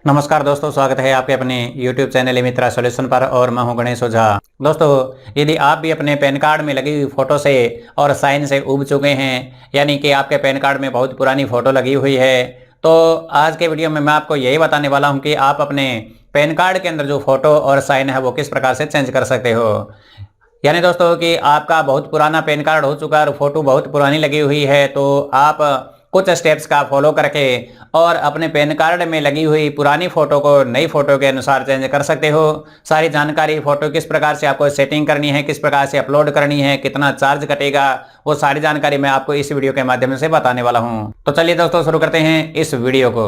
नमस्कार दोस्तों, स्वागत है आपके अपने YouTube चैनल मित्रा सॉल्यूशन पर और मैं हूं गणेश ओझा। दोस्तों, यदि आप भी अपने पैन कार्ड में लगी हुई फ़ोटो से और साइन से ऊब चुके हैं, यानी कि आपके पैन कार्ड में बहुत पुरानी फ़ोटो लगी हुई है, तो आज के वीडियो में मैं आपको यही बताने वाला हूं कि आप अपने पैन कार्ड के अंदर जो फ़ोटो और साइन है वो किस प्रकार से चेंज कर सकते हो। यानी दोस्तों कि आपका बहुत पुराना पैन कार्ड हो चुका है और फोटो बहुत पुरानी लगी हुई है, तो आप कुछ स्टेप्स का फॉलो करके और अपने पैन कार्ड में लगी हुई पुरानी फ़ोटो को नई फ़ोटो के अनुसार चेंज कर सकते हो। सारी जानकारी, फ़ोटो किस प्रकार से आपको सेटिंग करनी है, किस प्रकार से अपलोड करनी है, कितना चार्ज कटेगा, वो सारी जानकारी मैं आपको इस वीडियो के माध्यम से बताने वाला हूँ। तो चलिए दोस्तों, शुरू करते हैं इस वीडियो को।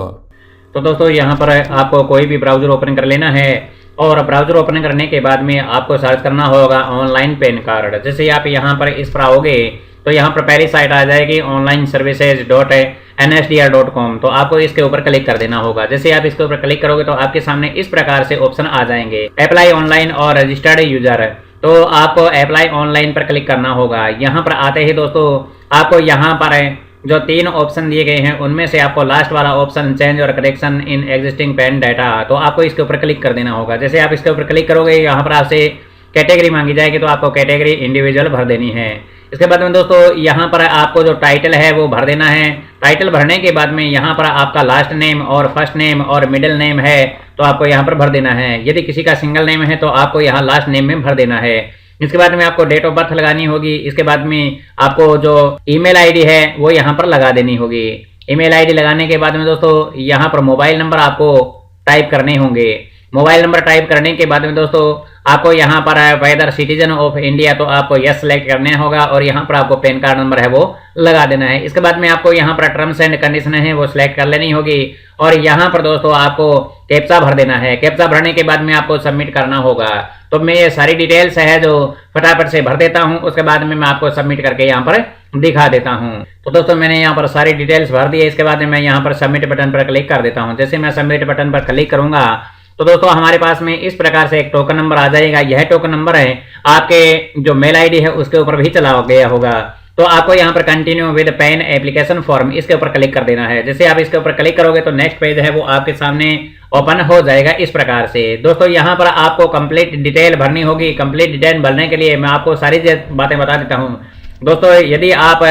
तो दोस्तों, यहाँ पर आपको कोई भी ब्राउज़र ओपन कर लेना है और ब्राउज़र ओपन करने के बाद में आपको सर्च करना होगा ऑनलाइन पैन कार्ड। जैसे आप यहाँ पर इस पर आओगे तो यहाँ पर पहली साइट आ जाएगी onlineservices.nsdr.com। तो आपको इसके ऊपर क्लिक कर देना होगा। जैसे आप इसके ऊपर क्लिक करोगे तो आपके सामने इस प्रकार से ऑप्शन आ जाएंगे, अप्लाई ऑनलाइन और रजिस्टर्ड यूजर। तो आपको अप्लाई ऑनलाइन पर क्लिक करना होगा। यहाँ पर आते ही दोस्तों आपको यहाँ पर जो 3 ऑप्शन दिए गए हैं उनमें से आपको लास्ट वाला ऑप्शन चेंज और correction in existing pan data, तो आपको इसके ऊपर क्लिक कर देना होगा। जैसे आप इसके ऊपर क्लिक करोगे यहाँ पर आपसे कैटेगरी मांगी जाएगी, तो आपको कैटेगरी इंडिविजुअल भर देनी है। इसके बाद में दोस्तों यहाँ पर आपको जो टाइटल है वो भर देना है। टाइटल भरने के बाद में यहाँ पर आपका लास्ट नेम और फर्स्ट नेम और मिडिल नेम है तो आपको यहाँ पर भर देना है। यदि किसी का सिंगल नेम है तो आपको यहाँ लास्ट नेम में भर देना है। इसके बाद में आपको डेट ऑफ बर्थ लगानी होगी। इसके बाद में आपको जो ईमेल आईडी है वो यहाँ पर लगा देनी होगी। ईमेल आईडी लगाने के बाद में दोस्तों यहाँ पर मोबाइल नंबर आपको टाइप करने होंगे। मोबाइल नंबर टाइप करने के बाद में दोस्तों आपको यहाँ पर वेदर सिटीजन ऑफ इंडिया, तो आपको यस सेलेक्ट करना होगा और यहाँ पर आपको पैन कार्ड नंबर है वो लगा देना है। इसके बाद में आपको यहाँ पर टर्म्स एंड कंडीशन है वो सिलेक्ट कर लेनी होगी और यहाँ पर दोस्तों आपको कैप्चा भर देना है। कैप्चा भरने के बाद में आपको सबमिट करना होगा। तो मैं ये सारी डिटेल्स है जो फटाफट से भर देता हूँ, उसके बाद में मैं आपको सबमिट करके यहाँ पर दिखा देता हूँ। तो दोस्तों मैंने यहाँ पर सारी डिटेल्स भर दी है। इसके बाद में मैं यहाँ पर सबमिट बटन पर क्लिक कर देता हूँ। जैसे मैं सबमिट बटन पर क्लिक करूंगा तो दोस्तों हमारे पास में इस प्रकार से एक टोकन नंबर आ जाएगा। यह टोकन नंबर है आपके जो मेल आईडी है उसके ऊपर भी चला गया होगा। तो आपको यहाँ पर continue with pan application form, इसके ऊपर क्लिक कर देना है। जैसे आप इसके ऊपर क्लिक करोगे तो नेक्स्ट पेज है वो आपके सामने ओपन हो जाएगा इस प्रकार से। दोस्तों यहाँ पर आपको कंप्लीट डिटेल भरनी होगी। कंप्लीट डिटेल भरने के लिए मैं आपको सारी बातें बता देता हूँ। दोस्तों यदि आप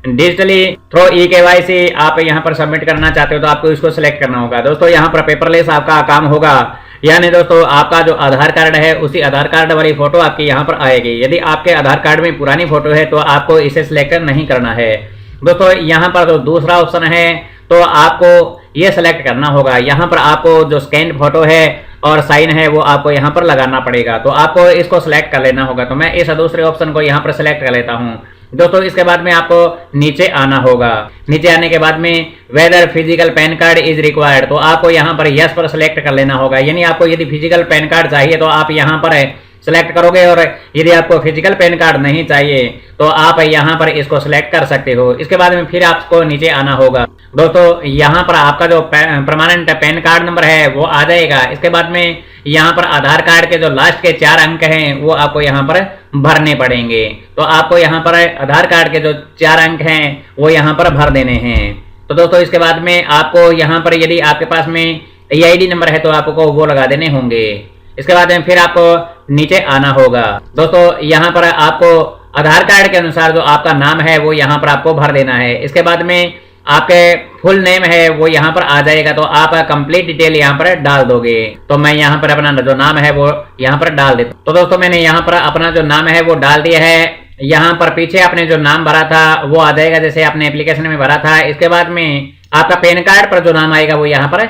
डिजिटली थ्रू ई-KYC आप यहाँ पर सबमिट करना चाहते हो तो आपको इसको सिलेक्ट करना होगा। दोस्तों यहाँ पर पेपरलेस आपका काम होगा, यानी दोस्तों आपका जो आधार कार्ड है उसी आधार कार्ड वाली फोटो आपकी यहाँ पर आएगी। यदि आपके आधार कार्ड में पुरानी फोटो है तो आपको इसे सिलेक्ट नहीं करना है। दोस्तों यहाँ पर जो दूसरा ऑप्शन है तो आपको ये सिलेक्ट करना होगा। यहाँ पर आपको जो स्कैन फोटो है और साइन है वो आपको यहाँ पर लगाना पड़ेगा, तो आपको इसको सिलेक्ट कर लेना होगा। तो मैं इस दूसरे ऑप्शन को यहाँ पर सिलेक्ट कर लेता हूँ। दोस्तों इसके बाद में आपको नीचे आना होगा। नीचे आने के बाद में whether physical PAN card is required, तो आपको यहाँ पर यस पर सिलेक्ट कर लेना होगा। यानी आपको यदि फिजिकल पैन कार्ड चाहिए तो आप यहाँ पर सिलेक्ट करोगे और यदि आपको फिजिकल पैन कार्ड नहीं चाहिए तो आप यहाँ पर इसको सिलेक्ट कर सकते हो। इसके बाद में फिर आपको नीचे आना होगा। दोस्तों यहाँ पर आपका जो परमानेंट पैन कार्ड नंबर है वो आ जाएगा। इसके बाद में यहाँ पर आधार कार्ड के जो लास्ट के 4 अंक हैं वो आपको यहाँ पर भरने पड़ेंगे। तो आपको यहाँ पर आधार कार्ड के जो 4 अंक हैं वो यहाँ पर भर देने हैं। तो दोस्तों इसके बाद में आपको यहाँ पर यदि आपके पास में EID नंबर है तो आपको वो लगा देने होंगे। इसके बाद में फिर आपको नीचे आना होगा। दोस्तों यहाँ पर आपको आधार कार्ड के अनुसार जो आपका नाम है वो यहाँ पर आपको भर देना है। इसके बाद में आपके फुल नेम है वो यहाँ पर आ जाएगा, तो आप कंप्लीट डिटेल यहाँ पर डाल दोगे। तो मैं यहाँ पर अपना जो नाम है वो यहाँ पर डाल देता हूँ। तो दोस्तों मैंने यहाँ पर अपना जो नाम है वो डाल दिया है। यहाँ पर पीछे आपने जो नाम भरा था वो आ जाएगा जैसे आपने एप्लीकेशन में भरा था। इसके बाद में आपका पैन कार्ड पर जो नाम आएगा वो यहाँ पर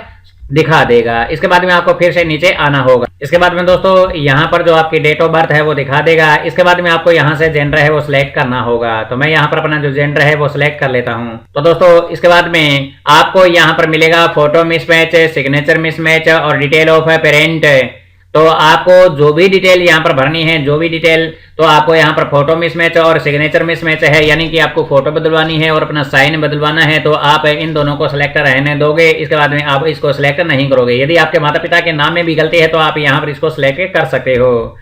दिखा देगा। इसके बाद में आपको फिर से नीचे आना होगा। इसके बाद में दोस्तों यहाँ पर जो आपकी डेट ऑफ बर्थ है वो दिखा देगा। इसके बाद में आपको यहाँ से जेंडर है वो सिलेक्ट करना होगा। तो मैं यहाँ पर अपना जो जेंडर है वो सिलेक्ट कर लेता हूँ। तो दोस्तों इसके बाद में आपको यहाँ पर मिलेगा फोटो मिसमैच, सिग्नेचर मिसमैच और डिटेल ऑफ पेरेंट। तो आपको जो भी डिटेल यहाँ पर भरनी है, जो भी डिटेल, तो आपको यहाँ पर फोटो मिसमैच और सिग्नेचर मिसमैच है, यानी कि आपको फोटो बदलवानी है और अपना साइन बदलवाना है, तो आप इन दोनों को सिलेक्ट रहने दोगे। इसके बाद में आप इसको सिलेक्ट नहीं करोगे। यदि आपके माता पिता के नाम में भी गलती है तो आप यहाँ पर इसको सिलेक्ट कर सकते हो।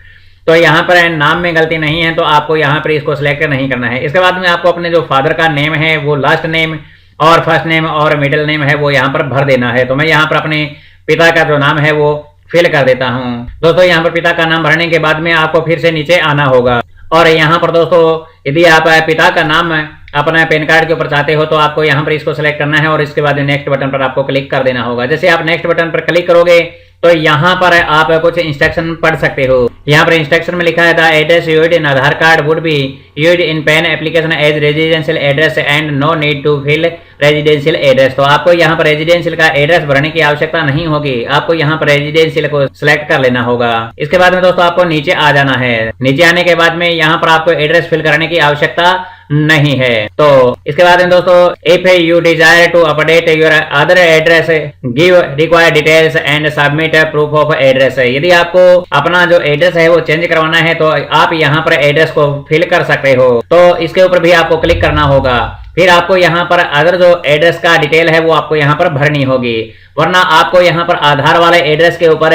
तो यहाँ पर नाम में गलती नहीं है तो आपको यहाँ पर इसको सिलेक्ट नहीं करना है। इसके बाद में आपको अपने जो फादर का नेम है वो लास्ट नेम और फर्स्ट नेम और मिडिल नेम है वो यहाँ पर भर देना है। तो मैं यहाँ पर अपने पिता का जो नाम है वो फिल कर देता हूँ। दोस्तों यहाँ पर पिता का नाम भरने के बाद में आपको फिर से नीचे आना होगा और यहाँ पर दोस्तों यदि आप पिता का नाम अपना पैन कार्ड के ऊपर चाहते हो तो आपको यहाँ पर इसको सिलेक्ट करना है और इसके बाद नेक्स्ट बटन पर आपको क्लिक कर देना होगा। जैसे आप नेक्स्ट बटन पर क्लिक करोगे तो यहाँ पर आप कुछ इंस्ट्रक्शन पढ़ सकते हो। यहाँ पर इंस्ट्रक्शन में लिखा है the address used in Aadhaar card would be used in PAN application as residential address and no need to fill residential address. तो आपको यहाँ पर रेजिडेंशियल का एड्रेस भरने की आवश्यकता नहीं होगी, आपको यहाँ पर रेजिडेंशियल को सिलेक्ट कर लेना होगा। इसके बाद में दोस्तों आपको नीचे आ जाना है। नीचे आने के बाद में यहाँ पर आपको एड्रेस फिल करने की आवश्यकता नहीं है। तो इसके बाद में दोस्तों if you desire to update your other address give required details and submit proof of address. यदि आपको अपना जो एड्रेस है वो चेंज करवाना है तो आप यहाँ पर एड्रेस को फिल कर सकते हो। तो इसके ऊपर भी आपको क्लिक करना होगा। फिर आपको यहाँ पर अदर जो एड्रेस का डिटेल है वो आपको यहाँ पर भरनी होगी, वरना आपको यहाँ पर आधार वाले एड्रेस के ऊपर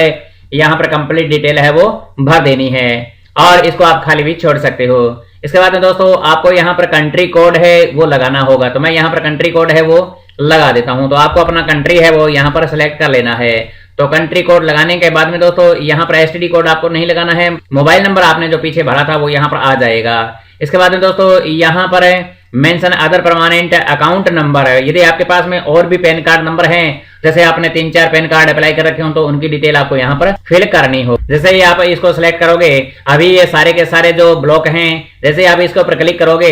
यहाँ पर कंप्लीट डिटेल है वो भर देनी है और इसको आप खाली भी छोड़ सकते हो। इसके बाद में दोस्तों आपको यहाँ पर कंट्री कोड है वो लगाना होगा। तो मैं यहाँ पर कंट्री कोड है वो लगा देता हूँ। तो आपको अपना कंट्री है वो यहाँ पर सिलेक्ट कर लेना है। तो कंट्री कोड लगाने के बाद में दोस्तों यहाँ पर एसटीडी कोड आपको नहीं लगाना है, मोबाइल नंबर आपने जो पीछे भरा था वो यहाँ पर आ जाएगा। इसके बाद में दोस्तों यहाँ पर mention other permanent account number है। यदि आपके पास में और भी पैन कार्ड नंबर हैं, जैसे आपने 3-4 पैन कार्ड अप्लाई कर रखे हो तो उनकी डिटेल आपको यहाँ पर फिल करनी हो। जैसे ही आप इसको सिलेक्ट करोगे, अभी ये सारे के सारे जो ब्लॉक हैं, जैसे आप इसके ऊपर क्लिक करोगे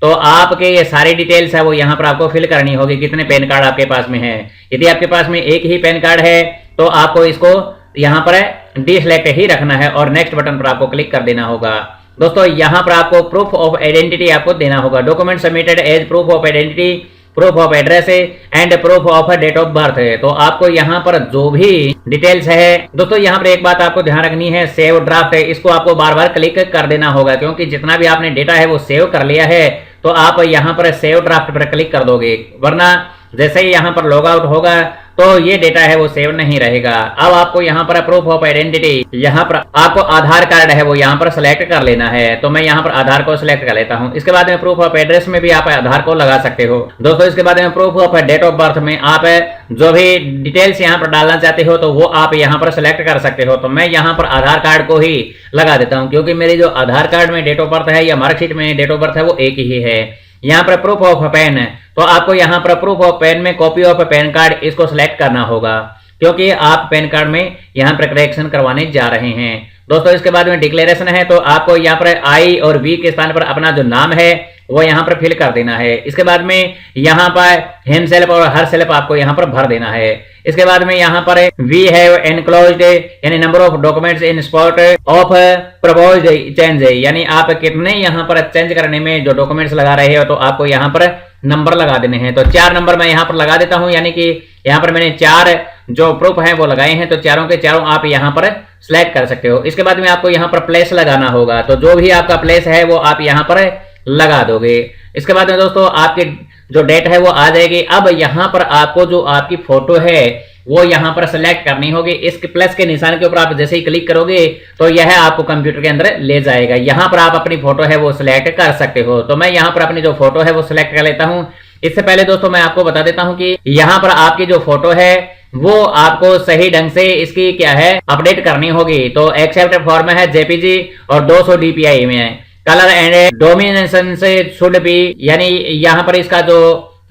तो आपके ये सारी डिटेल्स है वो यहाँ पर आपको फिल करनी होगी, कितने पैन कार्ड आपके पास में है। यदि आपके पास में एक ही पैन कार्ड है तो आपको इसको यहाँ पर डिसलेक्ट ही रखना है और नेक्स्ट बटन पर आपको क्लिक कर देना होगा। दोस्तों यहाँ पर आपको प्रूफ ऑफ आइडेंटिटी आपको देना होगा। Document submitted as proof of identity, proof of address and proof of date of birth है। तो आपको यहाँ पर जो भी डिटेल्स है दोस्तों, यहाँ पर एक बात आपको ध्यान रखनी है, सेव ड्राफ्ट है, इसको आपको बार बार क्लिक कर देना होगा, क्योंकि जितना भी आपने डेटा है वो सेव कर लिया है तो आप यहाँ पर सेव ड्राफ्ट पर क्लिक कर दोगे, वरना जैसे ही यहाँ पर लॉग आउट होगा तो ये डेटा है वो सेव नहीं रहेगा। अब आपको यहाँ पर प्रूफ ऑफ आइडेंटिटी, यहाँ पर आपको आधार कार्ड है वो यहाँ पर सिलेक्ट कर लेना है। तो मैं यहाँ पर आधार को सिलेक्ट कर लेता हूँ। इसके बाद में प्रूफ ऑफ एड्रेस में भी आप आधार को लगा सकते हो दोस्तों। इसके बाद में proof of date of birth में आप जो भी डिटेल्स यहाँ पर डालना चाहते हो तो वो आप यहाँ पर सिलेक्ट कर सकते हो। तो मैं यहाँ पर आधार कार्ड को ही लगा देता हूँ, क्योंकि मेरी जो आधार कार्ड में डेट ऑफ बर्थ है या मार्कशीट में डेट ऑफ बर्थ है वो एक ही है। यहाँ पर प्रूफ ऑफ पैन है तो आपको यहाँ पर प्रूफ ऑफ पैन में कॉपी ऑफ पैन कार्ड इसको सिलेक्ट करना होगा, क्योंकि आप पैन कार्ड में यहाँ पर करेक्शन करवाने जा रहे हैं दोस्तों। इसके बाद में डिक्लेरेशन है, तो आपको यहाँ पर आई और वी के स्थान पर अपना जो नाम है वो यहाँ पर फिल कर देना है। इसके बाद में यहाँ पर हिमसेल्फ और हर सेल्फ आपको यहाँ पर भर देना है। इसके बाद में यहाँ पर वी हैव एनक्लोज्ड यानी number of documents in spot of proposed change, यानी आप कितने यहाँ पर चेंज करने में जो डॉक्यूमेंट्स लगा रहे हो तो आपको यहाँ पर नंबर लगा देने हैं। तो 4 नंबर मैं यहाँ पर लगा देता हूँ, यानी कि यहाँ पर मैंने 4 जो प्रूफ हैं वो लगाए हैं, तो चारों के चारों आप यहाँ पर सिलेक्ट कर सकते हो। इसके बाद में आपको यहाँ पर प्लेस लगाना होगा, तो जो भी आपका प्लेस है वो आप यहाँ पर लगा दोगे। इसके बाद में दोस्तों आपकी जो डेट है वो आ जाएगी। अब यहाँ पर आपको जो आपकी फोटो है वो यहाँ पर सिलेक्ट करनी होगी। इस प्लस के निशान के ऊपर आप जैसे ही क्लिक करोगे तो यह आपको कंप्यूटर के अंदर ले जाएगा। यहाँ पर आप अपनी फोटो है वो सिलेक्ट कर सकते हो। तो मैं यहाँ पर अपनी जो फोटो है वो सिलेक्ट कर लेता हूँ। इससे पहले दोस्तों मैं आपको बता देता हूँ कि यहाँ पर आपकी जो फोटो है वो आपको सही ढंग से इसकी क्या है अपडेट करनी होगी। तो एक्सेप्ट फॉर्म है जेपीजी और 200 DPI में है। कलर एंड डोमिनेशन से शुड बी, यानी यहाँ पर इसका जो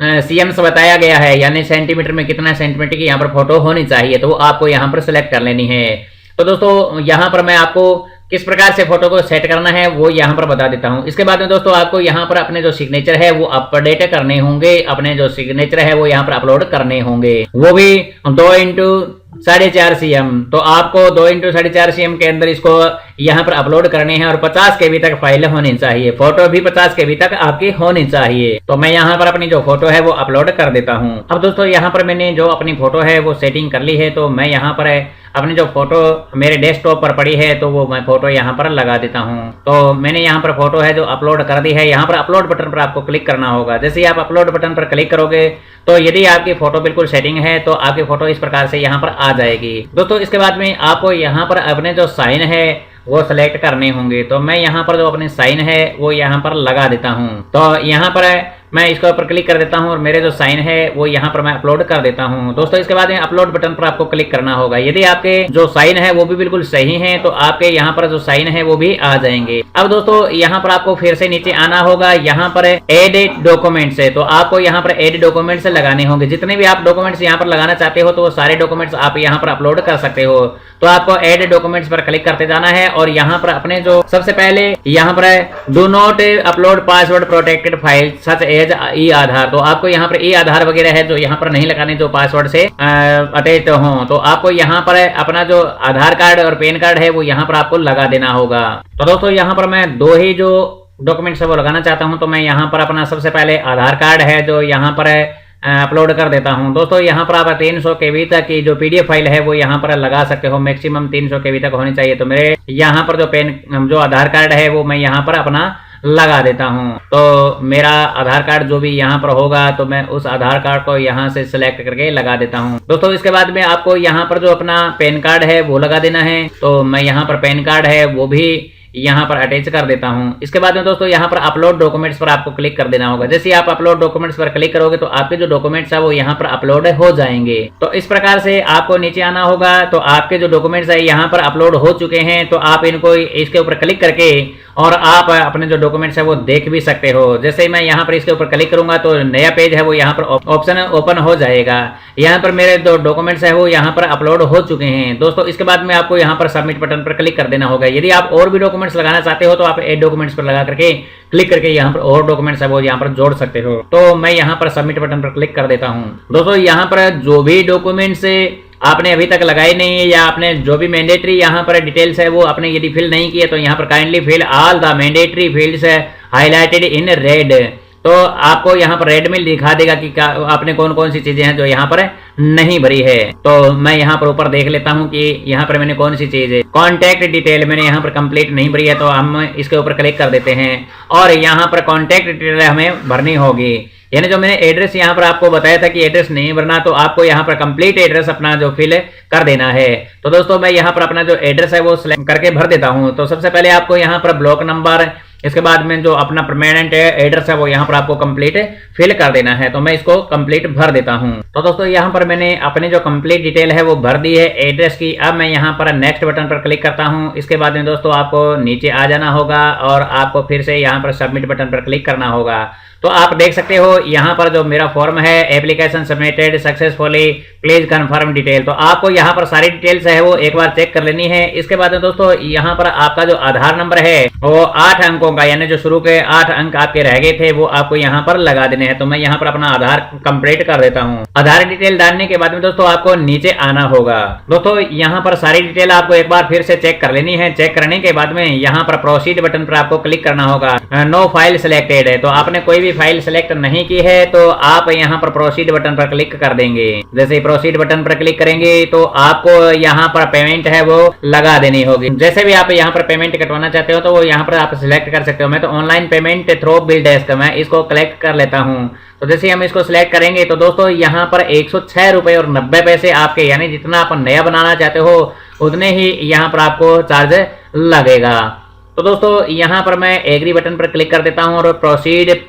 सीएम्स बताया गया है, यानी सेंटीमीटर में कितना सेंटीमीटर की यहाँ पर फोटो होनी चाहिए, तो वो आपको यहाँ पर सिलेक्ट कर लेनी है। तो दोस्तों यहाँ पर मैं आपको किस प्रकार से फोटो को सेट करना है वो यहाँ पर बता देता हूँ। इसके बाद में दोस्तों आपको यहाँ पर अपने जो सिग्नेचर है वो अपडेट करने होंगे, अपने जो सिग्नेचर है वो यहाँ पर अपलोड करने होंगे, वो भी 2x4.5 cm। तो आपको 2x4.5 cm के अंदर इसको यहाँ पर अपलोड करने हैं और 50 KB तक फाइल होनी चाहिए। फोटो भी 50 KB तक आपकी होनी चाहिए। तो मैं यहाँ पर अपनी जो फोटो है वो अपलोड कर देता हूँ। अब दोस्तों यहाँ पर मैंने जो अपनी फोटो है वो सेटिंग कर ली है, तो मैं यहाँ पर अपनी जो फोटो मेरे डेस्कटॉप पर पड़ी है तो वो मैं फोटो यहाँ पर लगा देता हूँ। तो मैंने यहाँ पर फोटो है जो अपलोड कर दी है। यहाँ पर अपलोड बटन पर आपको क्लिक करना होगा। जैसे ही आप अपलोड बटन पर क्लिक करोगे तो यदि आपकी फोटो बिल्कुल सेटिंग है तो आपकी फोटो इस प्रकार से यहाँ पर आ जाएगी दोस्तों। इसके बाद में आपको यहाँ पर अपने जो साइन है वो सिलेक्ट करने होंगे। तो मैं यहाँ पर जो अपने साइन है वो यहाँ पर लगा देता हूँ। तो यहाँ पर मैं इसके ऊपर क्लिक कर देता हूं और मेरे जो साइन है वो यहाँ पर मैं अपलोड कर देता हूं। दोस्तों इसके बाद में अपलोड बटन पर आपको क्लिक करना होगा। यदि आपके जो साइन है वो भी बिल्कुल सही है तो आपके यहाँ पर जो साइन है वो भी आ जाएंगे। अब दोस्तों यहाँ पर आपको फिर से नीचे आना होगा, यहाँ पर एड डॉक्यूमेंट्स है तो आपको यहाँ पर एड डॉक्यूमेंट्स लगाने होंगे। जितने भी आप डॉक्यूमेंट्स यहाँ पर लगाना चाहते हो तो वो सारे डॉक्यूमेंट्स आप यहाँ पर अपलोड कर सकते हो। तो आपको एड डॉक्यूमेंट्स पर क्लिक करते जाना है और यहाँ पर अपने जो सबसे पहले यहाँ पर do not upload password protected file such as e Aadhaar, तो आपको यहाँ पर ई आधार वगैरह है जो यहाँ पर नहीं लगाने जो पासवर्ड से अटैच हो, तो आपको यहाँ पर अपना जो आधार कार्ड और पैन कार्ड है वो यहाँ पर आपको लगा देना होगा। तो दोस्तों यहाँ पर मैं दो ही जो डॉक्यूमेंट्स है वो लगाना चाहता हूँ, तो मैं यहाँ पर अपना सबसे पहले आधार कार्ड है जो यहाँ पर अपलोड कर देता हूं। दोस्तों यहाँ पर आप 300 केबी तक की जो पीडीएफ फाइल है वो यहाँ पर लगा सकते हो, मैक्सिमम 300 केबी तक होनी चाहिए। तो मेरे यहाँ पर जो आधार कार्ड है वो मैं यहाँ पर अपना लगा देता हूं। तो मेरा आधार कार्ड जो भी यहाँ पर होगा तो मैं उस आधार कार्ड को यहाँ से सिलेक्ट करके लगा देता हूं। दोस्तों इसके बाद में आपको यहाँ पर जो अपना पैन कार्ड है वो लगा देना है, तो मैं यहाँ पर पैन कार्ड है वो भी यहाँ पर अटैच कर देता हूं। इसके बाद में दोस्तों यहाँ पर अपलोड डॉक्यूमेंट्स पर आपको क्लिक कर देना होगा। जैसे आप अपलोड डॉक्यूमेंट्स पर क्लिक करोगे तो आपके जो डॉक्यूमेंट्स है वो यहाँ पर अपलोड हो जाएंगे। तो इस प्रकार से आपको नीचे आना होगा, तो आपके जो डॉक्यूमेंट्स है यहाँ पर अपलोड हो चुके हैं, तो आप इनको इसके ऊपर क्लिक करके और आप अपने जो डॉक्यूमेंट्स है वो देख भी सकते हो। जैसे ही मैं यहाँ पर इसके ऊपर क्लिक करूंगा तो नया पेज है वो यहाँ पर ऑप्शन ओपन हो जाएगा। यहाँ पर मेरे जो डॉक्यूमेंट्स है वो यहाँ पर अपलोड हो चुके हैं। दोस्तों इसके बाद में आपको यहाँ पर सबमिट बटन पर क्लिक कर देना होगा। यदि आप और भी डॉक्यूमेंट्स लगाना चाहते हो तो आप एड डॉक्यूमेंट्स पर लगा करके क्लिक करके यहाँ पर और डॉक्यूमेंट्स है वो यहाँ पर जोड़ सकते हो। तो मैं यहाँ पर सबमिट बटन पर क्लिक कर देता हूँ। दोस्तों यहाँ पर जो भी डॉक्यूमेंट्स आपने अभी तक लगाए नहीं है या आपने जो भी मैंडेटरी यहाँ पर डिटेल्स है वो आपने यदि फिल नहीं किए तो यहाँ पर kindly fill all the mandatory fields highlighted in red. तो आपको यहाँ पर रेड में दिखा देगा कि आपने कौन कौन सी चीजें हैं जो यहाँ पर नहीं भरी है। तो मैं यहाँ पर ऊपर देख लेता हूँ कि यहाँ पर मैंने कौन सी चीज है, कॉन्टैक्ट डिटेल मैंने यहाँ पर कंप्लीट नहीं भरी है, तो हम इसके ऊपर क्लिक कर देते हैं और यहाँ पर कॉन्टैक्ट डिटेल हमें भरनी होगी। यानी जो मैंने एड्रेस यहाँ पर आपको बताया था कि एड्रेस नहीं भरना, तो आपको यहाँ पर कंप्लीट एड्रेस अपना जो फिल कर देना है। तो दोस्तों मैं यहाँ पर अपना जो एड्रेस है वो सिलेक्ट करके भर देता हूँ। तो सबसे पहले आपको यहाँ पर ब्लॉक नंबर, इसके बाद में जो अपना परमानेंट एड्रेस है वो यहाँ पर आपको कंप्लीट फिल कर देना है। तो मैं इसको कंप्लीट भर देता हूँ। तो दोस्तों यहाँ पर मैंने अपनी जो कंप्लीट डिटेल है वो भर दी है एड्रेस की। अब मैं यहाँ पर नेक्स्ट बटन पर क्लिक करता हूँ। इसके बाद में दोस्तों आपको नीचे आ जाना होगा और आपको फिर से यहाँ पर सबमिट बटन पर क्लिक करना होगा। तो आप देख सकते हो यहाँ पर जो मेरा फॉर्म है application submitted successfully please confirm detail, तो आपको यहाँ पर सारी डिटेल्स है वो एक बार चेक कर लेनी है। इसके बाद में दोस्तों यहाँ पर आपका जो आधार नंबर है वो 8 अंकों का, यानी जो शुरू के 8 अंक आपके रह गए थे वो आपको यहाँ पर लगा देने हैं। तो मैं यहाँ पर अपना आधार कंप्लीट कर देता हूँ। आधार डिटेल डालने के बाद में दोस्तों आपको नीचे आना होगा। दोस्तों यहाँ पर सारी डिटेल आपको एक बार फिर से चेक कर लेनी है। चेक करने के बाद में यहाँ पर प्रोसीड बटन पर आपको क्लिक करना होगा। नो फाइल सिलेक्टेड है, तो आपने कोई भी फाइल सिलेक्ट नहीं की है तो आप यहाँ पर प्रोसीड बटन पर क्लिक कर देंगे। जैसे ही प्रोसीड बटन पर क्लिक करेंगे तो आपको यहाँ पर पेमेंट है वो लगा देनी होगी। जैसे भी आप यहाँ पर पेमेंट कटवाना चाहते हो तो वो यहाँ पर आप सिलेक्ट कर सकते हो। मैं तो online payment through bill desk मैं इसको कलेक्ट कर लेता हूँ। तो जैसे हम इसको सिलेक्ट करेंगे तो दोस्तों यहाँ पर 106 रुपए और 90 पैसे आपके, यानी जितना आप नया बनाना चाहते हो उतने ही यहाँ पर आपको चार्ज लगेगा। तो दोस्तों यहाँ पर मैं एग्री बटन पर क्लिक कर देता हूँ और प्रोसीड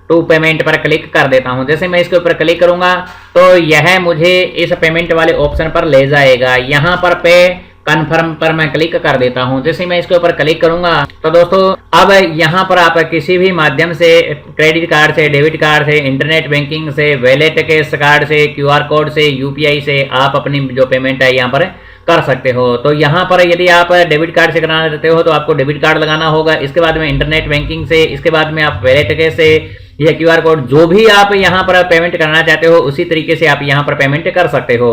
टू पेमेंट पर क्लिक कर देता हूं। जैसे मैं इसके ऊपर क्लिक करूंगा तो यह मुझे इस पेमेंट वाले ऑप्शन पर ले जाएगा। यहां पर पे कन्फर्म पर मैं क्लिक कर देता हूं। जैसे मैं इसके ऊपर क्लिक करूंगा तो दोस्तों अब यहां पर आप किसी भी माध्यम से क्रेडिट कार्ड से, डेबिट कार्ड से, इंटरनेट बैंकिंग से, वैलेट के कार्ड से, QR कोड से, UPI से आप अपनी जो पेमेंट है यहाँ पर कर सकते हो। तो यहाँ पर यदि आप डेबिट कार्ड से कराना चाहते हो तो आपको डेबिट कार्ड लगाना होगा। इसके बाद में इंटरनेट बैंकिंग से, इसके बाद में आप वैलेट के से या QR कोड, जो भी आप यहाँ पर पेमेंट करना चाहते हो उसी तरीके से आप यहाँ पर पेमेंट कर सकते हो।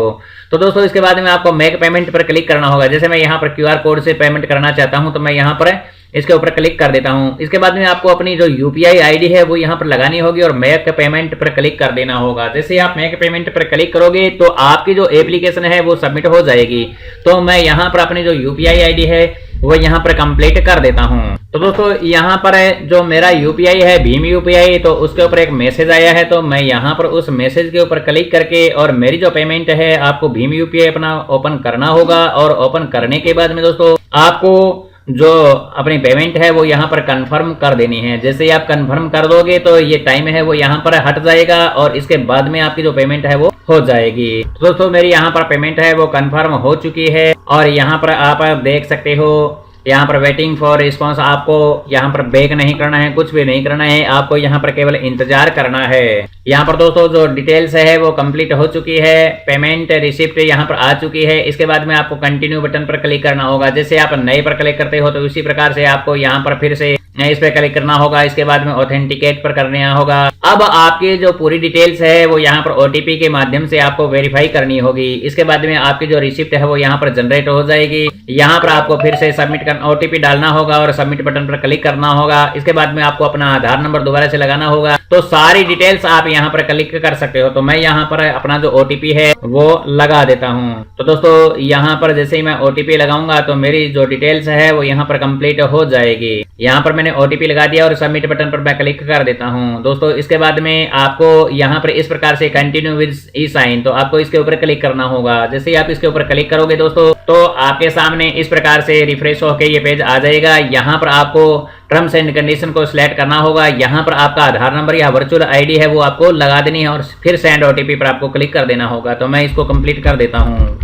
तो दोस्तों इसके बाद में आपको मेक पेमेंट पर क्लिक करना होगा। जैसे मैं यहाँ पर QR कोड से पेमेंट करना चाहता हूँ तो मैं यहाँ पर इसके ऊपर क्लिक कर देता हूँ। इसके बाद में आपको अपनी जो UPI ID है वो यहाँ पर लगानी होगी और मेक पेमेंट पर क्लिक कर देना होगा। जैसे आप मेक पेमेंट पर क्लिक करोगे तो आपकी जो एप्लीकेशन है वो सबमिट हो जाएगी। तो मैं यहाँ पर अपनी जो UPI ID है वो यहाँ पर कंप्लीट कर देता हूँ। तो दोस्तों यहाँ पर जो मेरा UPI है भीम UPI, तो उसके ऊपर एक मैसेज आया है। तो मैं यहाँ पर उस मैसेज के ऊपर क्लिक करके और मेरी जो पेमेंट है आपको भीम UPI अपना ओपन करना होगा और ओपन करने के बाद में दोस्तों आपको जो अपनी पेमेंट है वो यहाँ पर कंफर्म कर देनी है। जैसे ही आप कंफर्म कर दोगे तो ये टाइम है वो यहाँ पर हट जाएगा और इसके बाद में आपकी जो पेमेंट है वो हो जाएगी। तो दोस्तों मेरी यहाँ पर पेमेंट है वो कंफर्म हो चुकी है और यहाँ पर आप देख सकते हो यहाँ पर वेटिंग फॉर रिस्पॉन्स। आपको यहाँ पर बैक नहीं करना है, कुछ भी नहीं करना है, आपको यहाँ पर केवल इंतजार करना है। यहाँ पर दोस्तों जो डिटेल्स है वो कंप्लीट हो चुकी है, पेमेंट रिसिप्ट यहाँ पर आ चुकी है। इसके बाद में आपको कंटिन्यू बटन पर क्लिक करना होगा। जैसे आप नए पर क्लिक करते हो तो उसी प्रकार से आपको यहाँ पर फिर से इस पे क्लिक करना होगा। इसके बाद में ऑथेंटिकेट पर करना होगा। अब आपकी जो पूरी डिटेल्स है वो यहाँ पर ओटीपी के माध्यम से आपको वेरीफाई करनी होगी। इसके बाद में आपकी जो रिसिप्ट है वो यहाँ पर जनरेट हो जाएगी। यहाँ पर आपको फिर से सबमिट करना, ओटीपी डालना होगा और सबमिट बटन पर क्लिक करना होगा। इसके बाद में आपको अपना आधार नंबर दोबारा से लगाना होगा। तो सारी डिटेल्स आप यहाँ पर क्लिक कर सकते हो। तो मैं यहाँ पर अपना जो ओटीपी है वो लगा देता हूँ। तो दोस्तों यहाँ पर जैसे ही मैं ओटीपी लगाऊंगा तो मेरी जो डिटेल्स है वो यहाँ पर कंप्लीट हो जाएगी। यहाँ पर मैंने ओटीपी लगा दिया और सबमिट बटन पर मैं क्लिक कर देता हूँ। दोस्तों इसके बाद में आपको यहाँ पर इस प्रकार से कंटिन्यू विद ई साइन, तो आपको इसके ऊपर क्लिक करना होगा। जैसे ही आप इसके ऊपर क्लिक करोगे दोस्तों तो आपके सामने इस प्रकार से रिफ्रेश होकर ये पेज आ जाएगा। यहाँ पर आपको टर्म्स एंड कंडीशन को सिलेक्ट करना होगा। यहाँ पर आपका आधार नंबर या वर्चुअल आईडी है वो आपको लगा देनी है और फिर सेंड ओटीपी पर आपको क्लिक कर देना होगा। तो मैं इसको कंप्लीट कर देता हूँ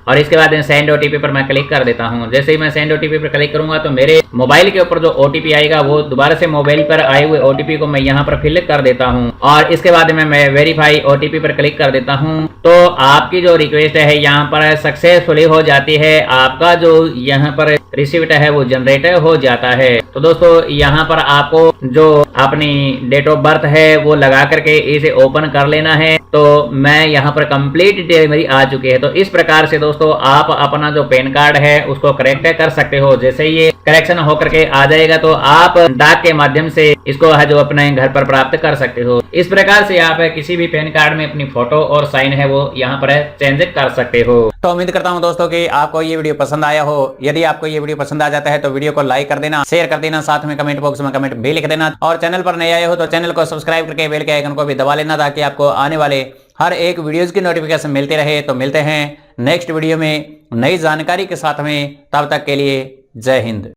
और इसके बाद सेंड ओटीपी पर मैं क्लिक कर देता हूं। जैसे ही मैं सेंड ओटीपी पर क्लिक करूंगा तो मेरे मोबाइल के ऊपर जो ओटीपी आएगा वो दोबारा से मोबाइल पर आए हुए ओटीपी को मैं यहां पर फिल कर देता हूं और इसके बाद में मैं वेरीफाई ओटीपी पर क्लिक कर देता हूं। तो आपकी जो रिक्वेस्ट है यहां पर सक्सेसफुली हो जाती है। आपका जो यहां पर रिसिप्ट है वो जनरेट हो जाता है। तो दोस्तों यहाँ पर आपको जो अपनी डेट ऑफ बर्थ है वो लगा करके इसे ओपन कर लेना है। तो मैं यहाँ पर कंप्लीट डिटेल मेरी आ चुकी है। तो इस प्रकार से दोस्तों आप अपना जो पैन कार्ड है उसको करेक्ट कर सकते हो। जैसे ये करेक्शन होकर के आ जाएगा तो आप डाक के माध्यम से इसको है जो अपने घर पर प्राप्त कर सकते हो। इस प्रकार से आप किसी भी पैन कार्ड में अपनी फोटो और साइन है वो यहाँ पर चेंज कर सकते हो। तो उम्मीद करता हूँ दोस्तों कि आपको ये वीडियो पसंद आया हो। यदि आपको ये वीडियो पसंद आ जाता है तो वीडियो को लाइक कर देना, शेयर कर देना, साथ में कमेंट बॉक्स में कमेंट भी लिख देना और चैनल पर नए आए हो तो चैनल को सब्सक्राइब करके बेल के आइकन को भी दबा लेना ताकि आपको आने वाले हर एक वीडियोस की नोटिफिकेशन मिलते रहे। तो मिलते हैं नेक्स्ट वीडियो में नई जानकारी के साथ में, तब तक के लिए जय हिंद।